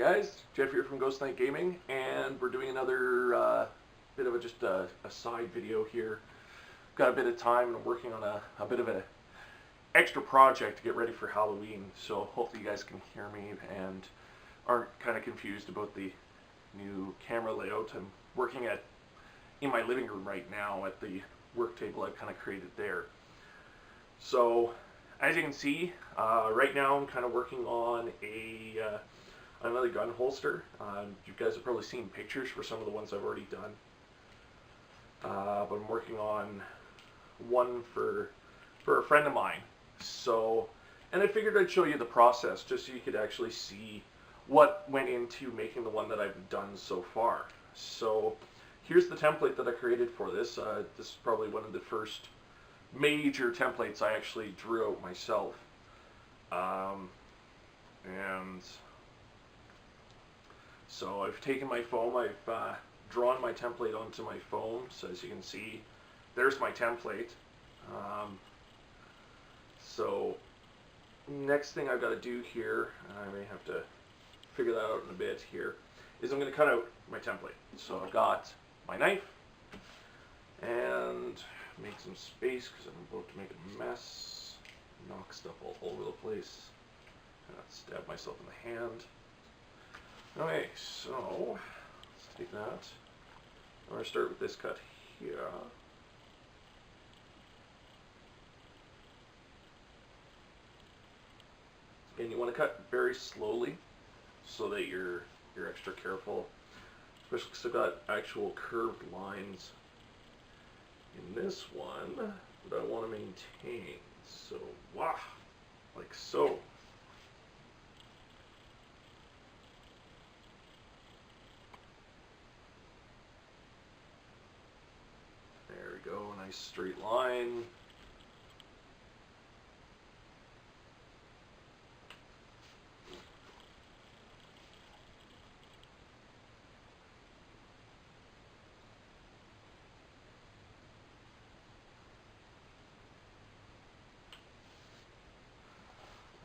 guys, Jeff here from Ghost Knight Gaming, and we're doing another bit of just a side video here. Got a bit of time and I'm working on a bit of an extra project to get ready for Halloween, so hopefully you guys can hear me and aren't kind of confused about the new camera layout. I'm working in my living room right now at the work table I've kind of created there. So as you can see, right now I'm kind of working on another gun holster. You guys have probably seen pictures for some of the ones I've already done. But I'm working on one for a friend of mine. So, and I figured I'd show you the process just so you could actually see what went into making the one that I've done so far. So here's the template that I created for this. This is probably one of the first major templates I actually drew out myself. And so I've taken my foam, I've drawn my template onto my foam, so as you can see, there's my template. So next thing I've got to do here, and I may have to figure that out in a bit here, is I'm going to cut out my template. So I've got my knife, and make some space because I'm about to make a mess, knock stuff all over the place, and stab myself in the hand. Okay, so let's take that. I'm going to start with this cut here. And you want to cut very slowly so that you're extra careful, especially because I've got actual curved lines in this one that I want to maintain. So, wow, like so. There we go, a nice straight line.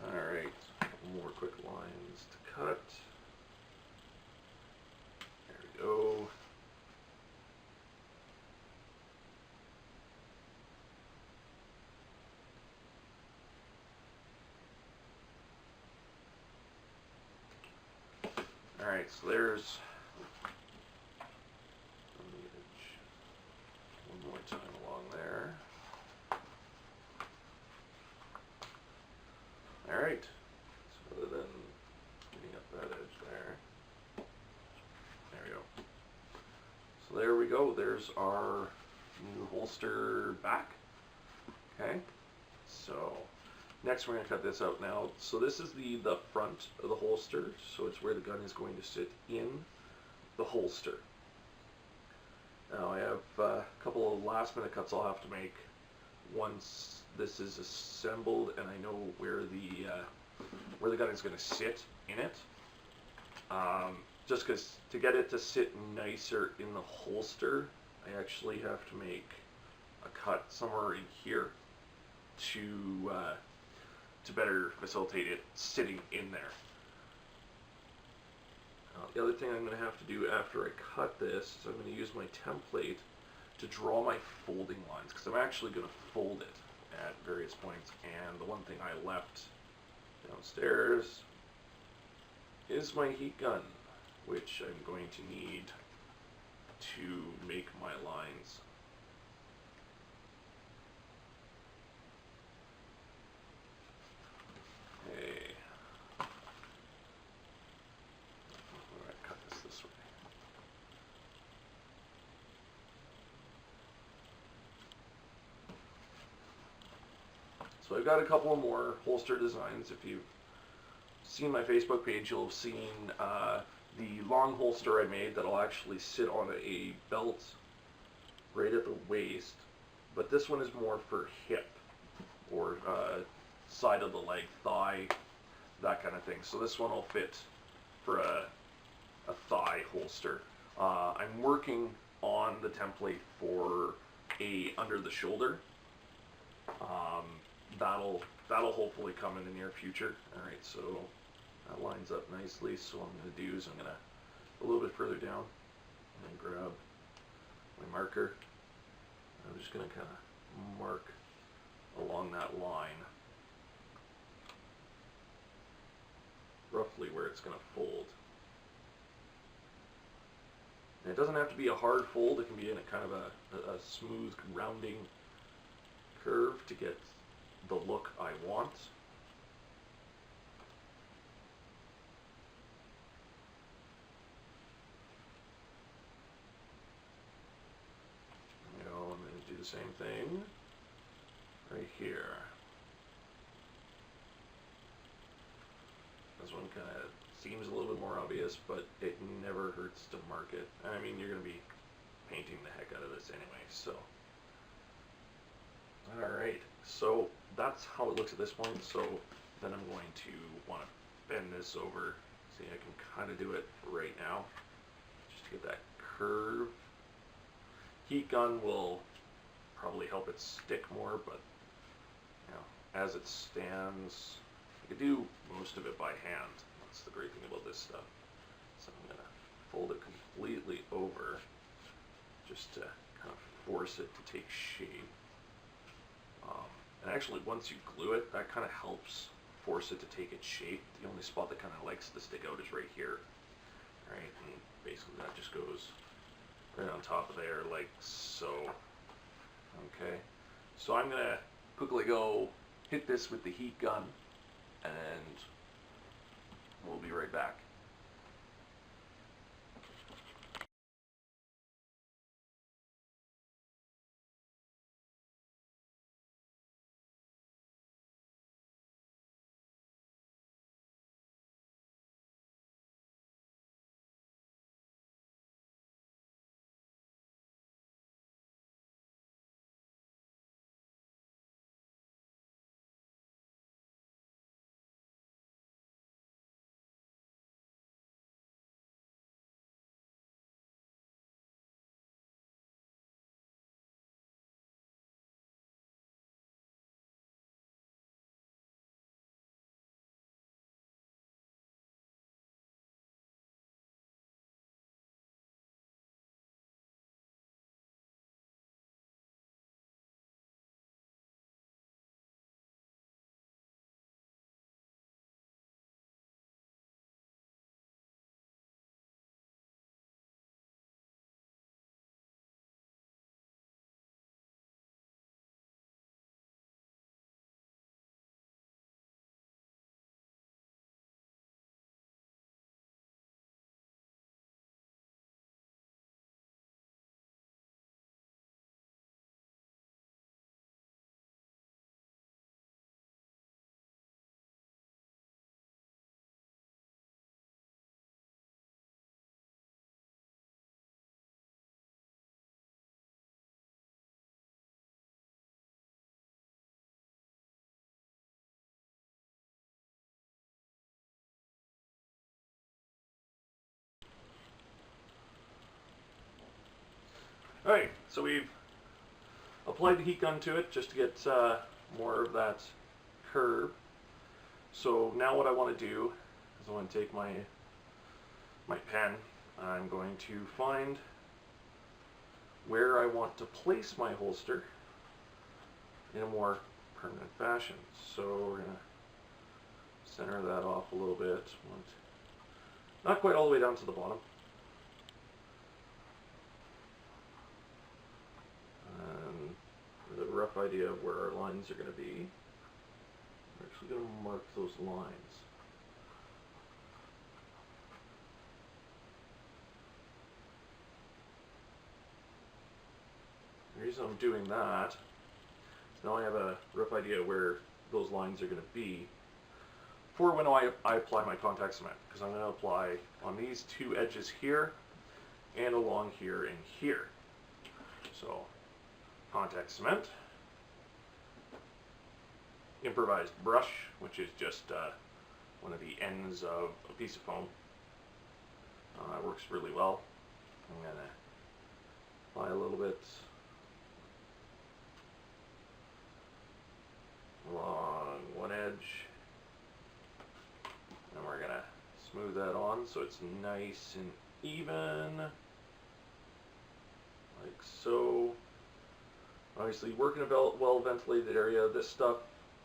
Alright, more quick lines to cut. There we go. Alright, so there's one more time along there. Alright, so other than getting up that edge there we go. So there we go, there's our new holster back. Okay, so next we're going to cut this out now. So this is the front of the holster, so it's where the gun is going to sit in the holster. Now I have a couple of last minute cuts I'll have to make once this is assembled and I know where the gun is going to sit in it. Just because to get it to sit nicer in the holster, I actually have to make a cut somewhere in here to better facilitate it sitting in there. The other thing I'm going to have to do after I cut this is I'm going to use my template to draw my folding lines, because I'm actually going to fold it at various points, and the one thing I left downstairs is my heat gun, which I'm going to need to make my lines. Okay. Alright, cut this way. So I've got a couple more holster designs. If you've seen my Facebook page, you'll have seen the long holster I made that'll actually sit on a belt right at the waist. But this one is more for hip or side of the leg, thigh, that kind of thing. So this one will fit for a thigh holster. I'm working on the template for a under the shoulder. That'll hopefully come in the near future. All right, so That lines up nicely, so what I'm going to do is I'm going to, a little bit further down, and grab my marker. I'm just going to kind of mark along that line, roughly where it's going to fold. And it doesn't have to be a hard fold, it can be in a kind of a smooth rounding curve to get the look I want. I'm going to do the same thing right here. This one kind of seems a little bit more obvious, but it never hurts to mark it. I mean, you're going to be painting the heck out of this anyway, so. Alright, so that's how it looks at this point, so then I'm going to want to bend this over. See, I can kind of do it right now, just to get that curve. Heat gun will probably help it stick more, but you know, as it stands, I could do most of it by hand. That's the great thing about this stuff. So I'm going to fold it completely over just to kind of force it to take shape. And actually, once you glue it, that kind of helps force it to take its shape. The only spot that kind of likes to stick out is right here. Right, and basically that just goes right on top of there like so. Okay, so I'm going to quickly go hit this with the heat gun, and we'll be right back. Alright, so we've applied the heat gun to it just to get more of that curve. So now what I want to do is I want to take my pen. I'm going to find where I want to place my holster in a more permanent fashion. So we're going to center that off a little bit. Not quite all the way down to the bottom. With a rough idea of where our lines are going to be, we're actually going to mark those lines. The reason I'm doing that is now I have a rough idea where those lines are going to be for when I apply my contact cement, because I'm going to apply on these two edges here and along here and here. So contact cement, improvised brush, which is just one of the ends of a piece of foam. It works really well. I'm going to apply a little bit along one edge, and we're going to that on so it's nice and even, like so. Obviously work in a well ventilated area. This stuff,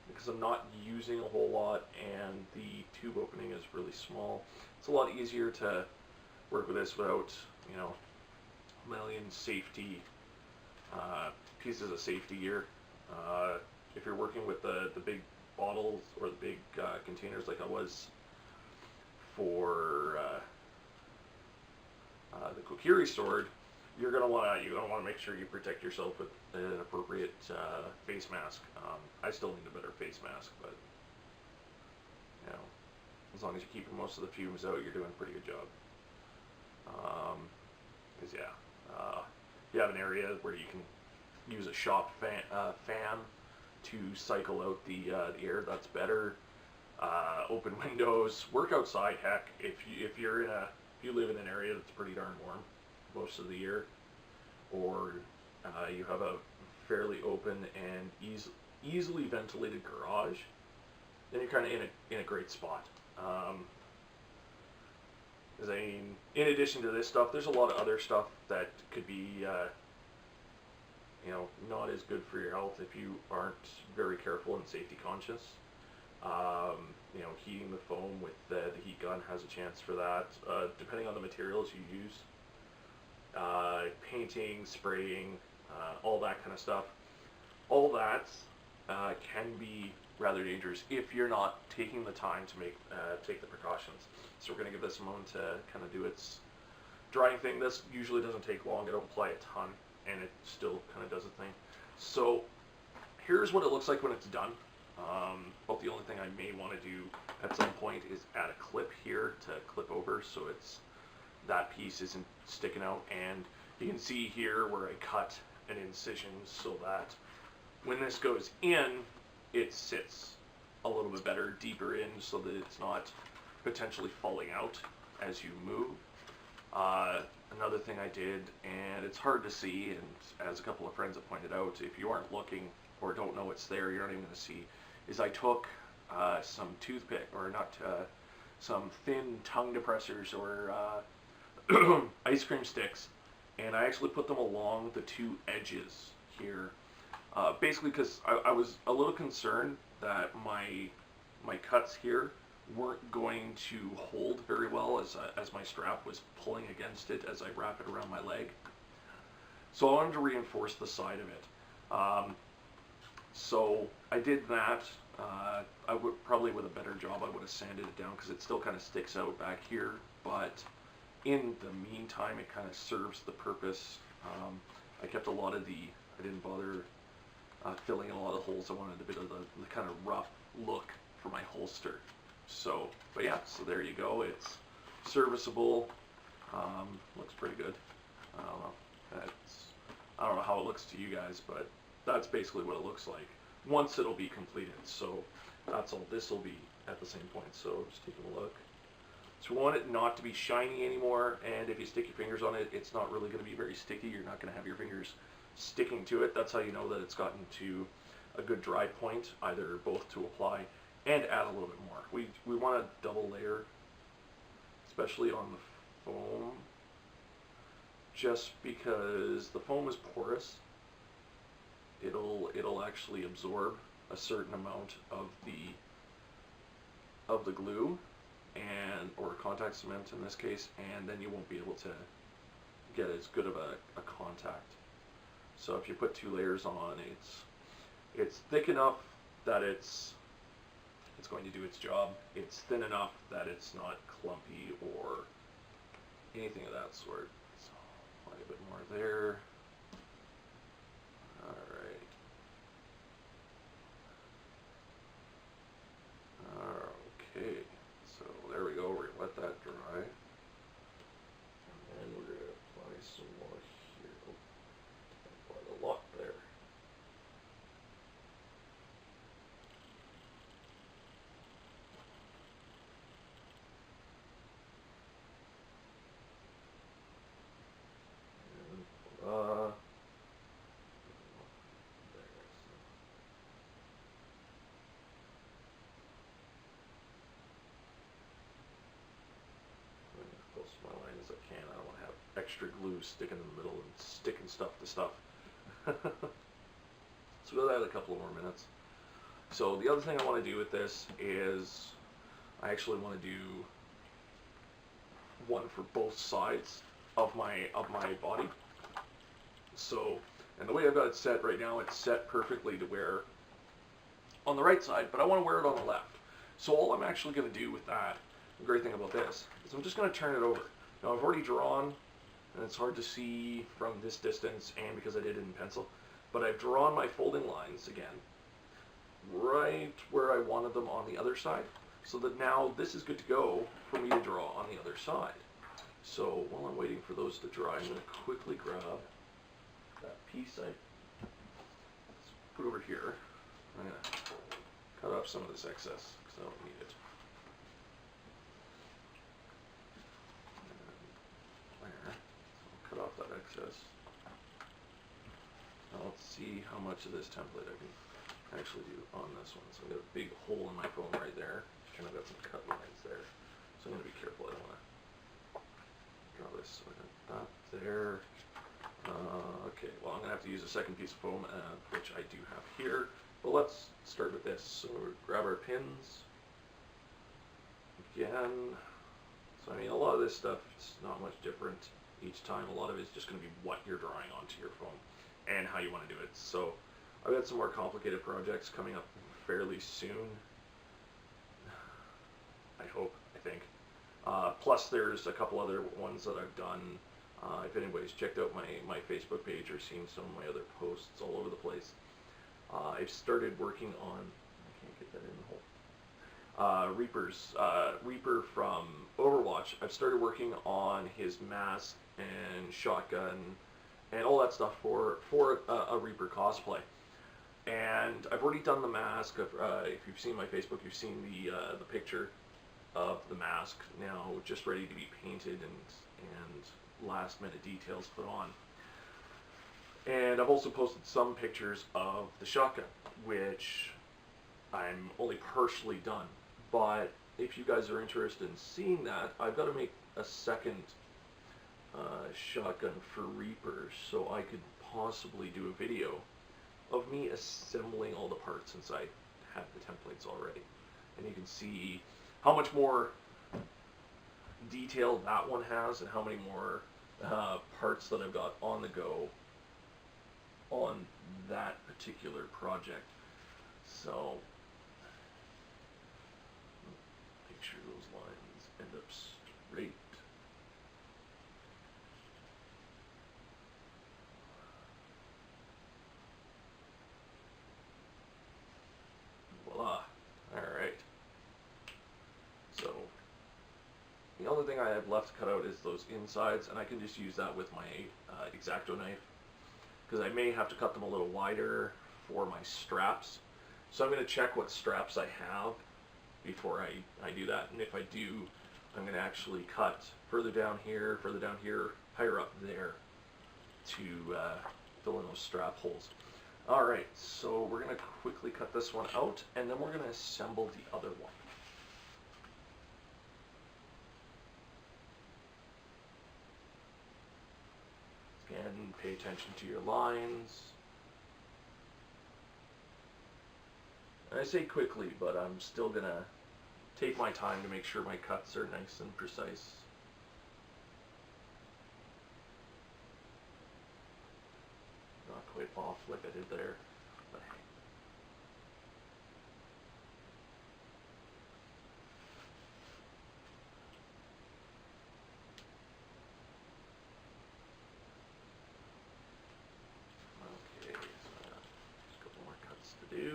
because I'm not using a whole lot and the tube opening is really small, it's a lot easier to work with this without, you know, a million safety pieces of safety gear. If you're working with the big bottles or the big containers like I was for the Kokiri sword, you're gonna want to make sure you protect yourself with an appropriate face mask. I still need a better face mask, but you know, as long as you're keeping most of the fumes out, you're doing a pretty good job. Because if you have an area where you can use a shop fan to cycle out the air, that's better. Open windows, work outside. Heck, if you live in an area that's pretty darn warm most of the year, or you have a fairly open and easily ventilated garage, then you're kind of in a great spot. In addition to this stuff, there's a lot of other stuff that could be, not as good for your health if you aren't very careful and safety conscious. Heating the foam with the heat gun has a chance for that, depending on the materials you use. Painting, spraying, all that kind of stuff. All that can be rather dangerous if you're not taking the time to take the precautions. So we're going to give this a moment to kind of do its drying thing. This usually doesn't take long. I don't apply a ton, and it still kind of does a thing. So here's what it looks like when it's done. But the only thing I may want to do at some point is add a clip here to clip over so that piece isn't sticking out. And you can see here where I cut an incision so that when this goes in, it sits a little bit better, deeper in, so that it's not potentially falling out as you move. Another thing I did, and it's hard to see, and as a couple of friends have pointed out, if you aren't looking or don't know it's there, you're not even going to see, is I took some toothpick, or not, some thin tongue depressors or ice cream sticks, and I actually put them along the two edges here, basically because I was a little concerned that my cuts here weren't going to hold very well as my strap was pulling against it as I wrap it around my leg. So I wanted to reinforce the side of it. So I did that. I would probably, with a better job, I would have sanded it down because it still kind of sticks out back here, but in the meantime it kind of serves the purpose. I kept a lot of I didn't bother filling in a lot of holes. I wanted a bit of the kind of rough look for my holster. So, but yeah, so there you go. It's serviceable. Looks pretty good. I don't know. I don't know how it looks to you guys, but that's basically what it looks like once it'll be completed. So that's all this will be at the same point. So just taking a look. So we want it not to be shiny anymore, and if you stick your fingers on it, it's not really going to be very sticky. You're not going to have your fingers sticking to it. That's how you know that it's gotten to a good dry point, either both to apply and add a little bit more. We want a double layer, especially on the foam, just because the foam is porous. It'll actually absorb a certain amount of the glue or contact cement in this case, and then you won't be able to get as good of a contact. So if you put two layers on, it's thick enough that it's going to do its job. It's thin enough that it's not clumpy or anything of that sort. So apply a bit more there. Alright. Okay, so there we go. We're going to let that dry. And then we're going to apply some more here. Oh, quite a lot there. And extra glue sticking in the middle and sticking stuff to stuff. So we'll add a couple more minutes. So the other thing I want to do with this is I actually want to do one for both sides of my body. So, and the way I've got it set right now, it's set perfectly to wear on the right side, but I want to wear it on the left. So all I'm actually going to do with that, the great thing about this, is I'm just going to turn it over. Now I've already drawn, and it's hard to see from this distance and because I did it in pencil, but I've drawn my folding lines again, right where I wanted them on the other side, so that now this is good to go for me to draw on the other side. So while I'm waiting for those to dry, I'm going to quickly grab that piece I put over here. I'm going to cut off some of this excess because I don't need it. And there. So I'll cut off that excess. Now let's see how much of this template I can actually do on this one. So I've got a big hole in my phone right there, and I've got some cut lines there. So I'm going to be careful. I don't want to draw this. So I got that there. Okay, well I'm going to have to use a second piece of foam, which I do have here. But let's start with this. So we'll grab our pins. Again. So I mean, a lot of this stuff is not much different each time. A lot of it is just going to be what you're drawing onto your foam and how you want to do it. So I've got some more complicated projects coming up fairly soon. I hope, I think. Plus there's a couple other ones that I've done. If anybody's checked out my Facebook page or seen some of my other posts all over the place, I've started working on, I can't get that in the hole, Reaper from Overwatch. I've started working on his mask and shotgun and all that stuff for a Reaper cosplay. And I've already done the mask. If you've seen my Facebook, you've seen the picture of the mask now, just ready to be painted and last minute details put on. And I've also posted some pictures of the shotgun, which I'm only partially done. But if you guys are interested in seeing that, I've got to make a second shotgun for Reaper, so I could possibly do a video of me assembling all the parts since I have the templates already. And you can see how much more detail that one has and how many more parts that I've got on the go on that particular project. So make sure those lines end up straight. Voila. Alright. So the only thing I have left to cut out is those insides, and I can just use that with my X-Acto knife, because I may have to cut them a little wider for my straps. So I'm going to check what straps I have before I do that, and if I do, I'm going to actually cut further down here, higher up there to fill in those strap holes. Alright, so we're going to quickly cut this one out, and then we're going to assemble the other one. Again, pay attention to your lines. And I say quickly, but I'm still going to take my time to make sure my cuts are nice and precise. Not quite off like I did there, but hey. Okay, so just a couple more cuts to do.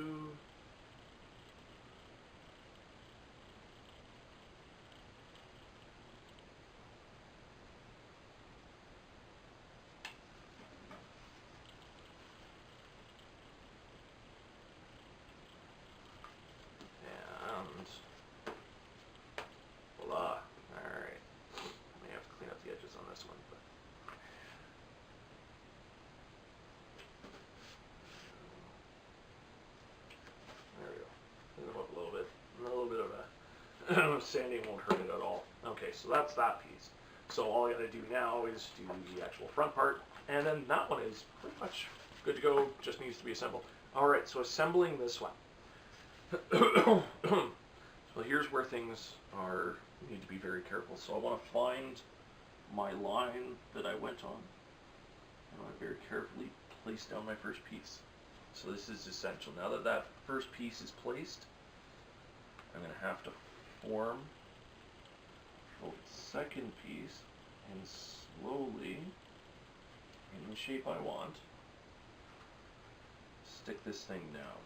Voila. Alright. I may have to clean up the edges on this one, but there we go. Clean them up a little bit. And a little bit of a sanding won't hurt it at all. Okay, so that's that piece. So all I gotta do now is do the actual front part, and then that one is pretty much good to go, just needs to be assembled. Alright, so assembling this one. So here's where things need to be very careful. So I want to find my line that I went on. I want to very carefully place down my first piece. So this is essential. Now that that first piece is placed, I'm going to have to form the second piece and slowly, in the shape I want, stick this thing down.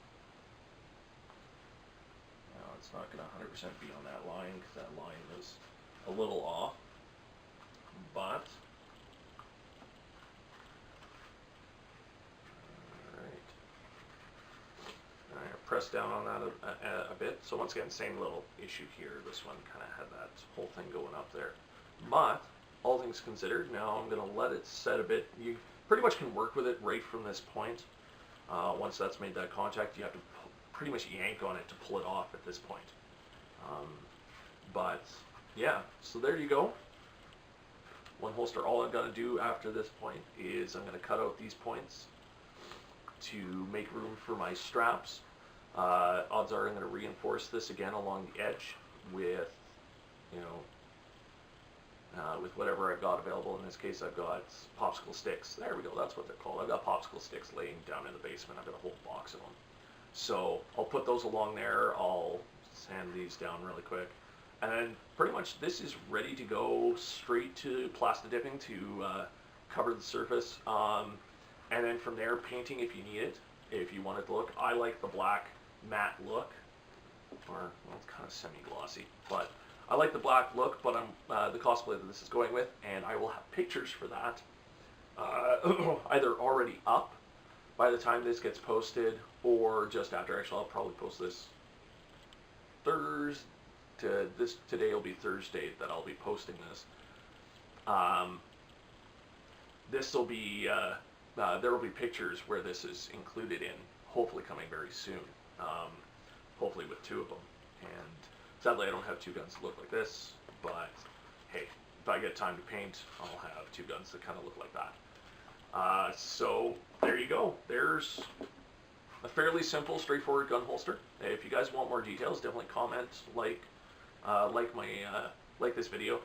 Now it's not going to 100% be on that line because that line is a little off, but press down on that a bit. So once again, same little issue here. This one kind of had that whole thing going up there. But all things considered, now I'm going to let it set a bit. You pretty much can work with it right from this point. Once that's made that contact, you have to pretty much yank on it to pull it off at this point. But yeah, so there you go. One holster. All I've got to do after this point is I'm going to cut out these points to make room for my straps. Odds are I'm going to reinforce this again along the edge with, with whatever I've got available. In this case, I've got popsicle sticks. There we go, that's what they're called. I've got popsicle sticks laying down in the basement. I've got a whole box of them. So I'll put those along there. I'll sand these down really quick. And then pretty much this is ready to go straight to plastic dipping to cover the surface. And then from there, painting if you need it, if you want it to look. I like the black matte look, or well, it's kind of semi-glossy, but I like the black look, but I'm the cosplay that this is going with, and I will have pictures for that either already up by the time this gets posted, or just after. Actually, I'll probably post this Thursday. Today will be Thursday that I'll be posting this. This will be there will be pictures where this is included in, hopefully coming very soon, hopefully with 2 of them. And sadly I don't have 2 guns that look like this, but hey, if I get time to paint, I'll have 2 guns that kind of look like that. So there you go. There's a fairly simple, straightforward gun holster. If you guys want more details, definitely comment, like this video,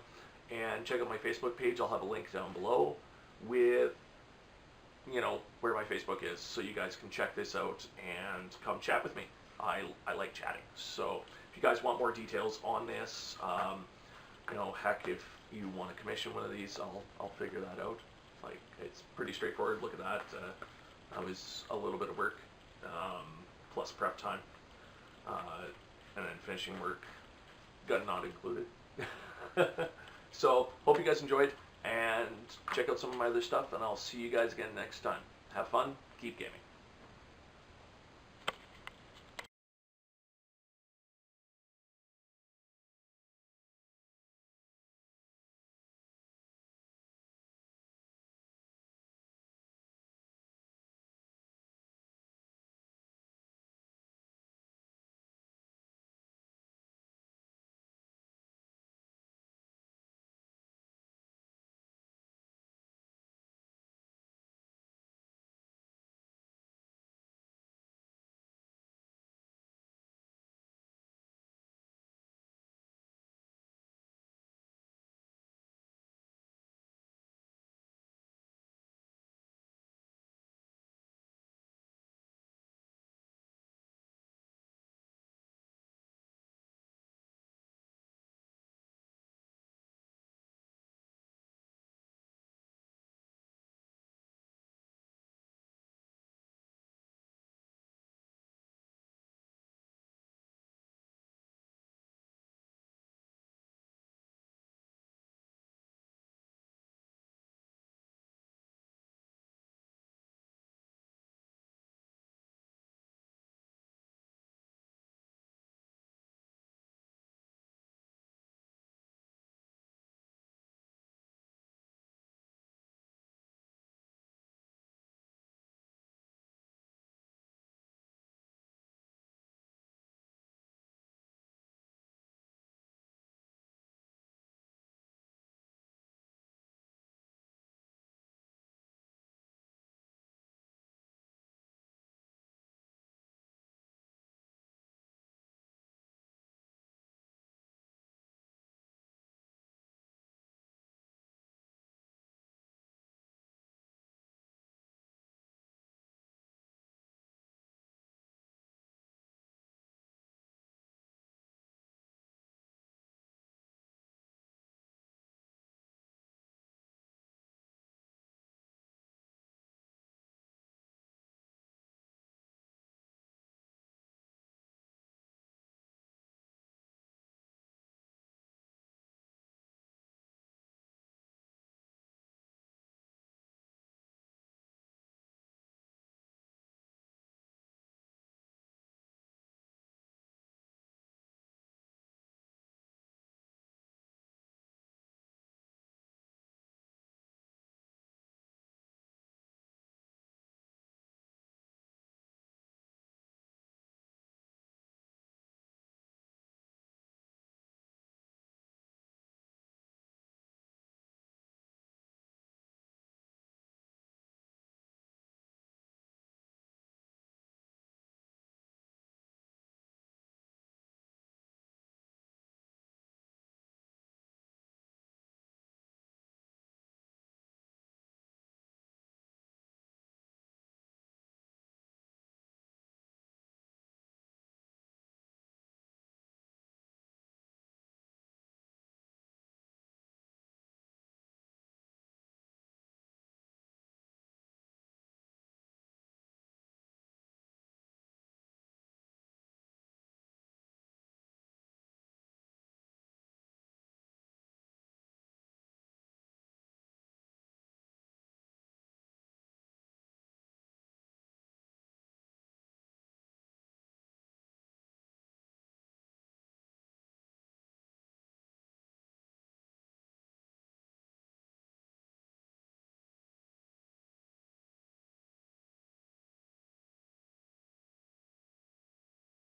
and check out my Facebook page. I'll have a link down below with where my Facebook is, so you guys can check this out and come chat with me. I like chatting. So if you guys want more details on this, heck, if you want to commission one of these, I'll figure that out. Like, it's pretty straightforward. Look at that. That was a little bit of work, plus prep time, and then finishing work, gun not included. So hope you guys enjoyed, and check out some of my other stuff, and I'll see you guys again next time. Have fun, keep gaming.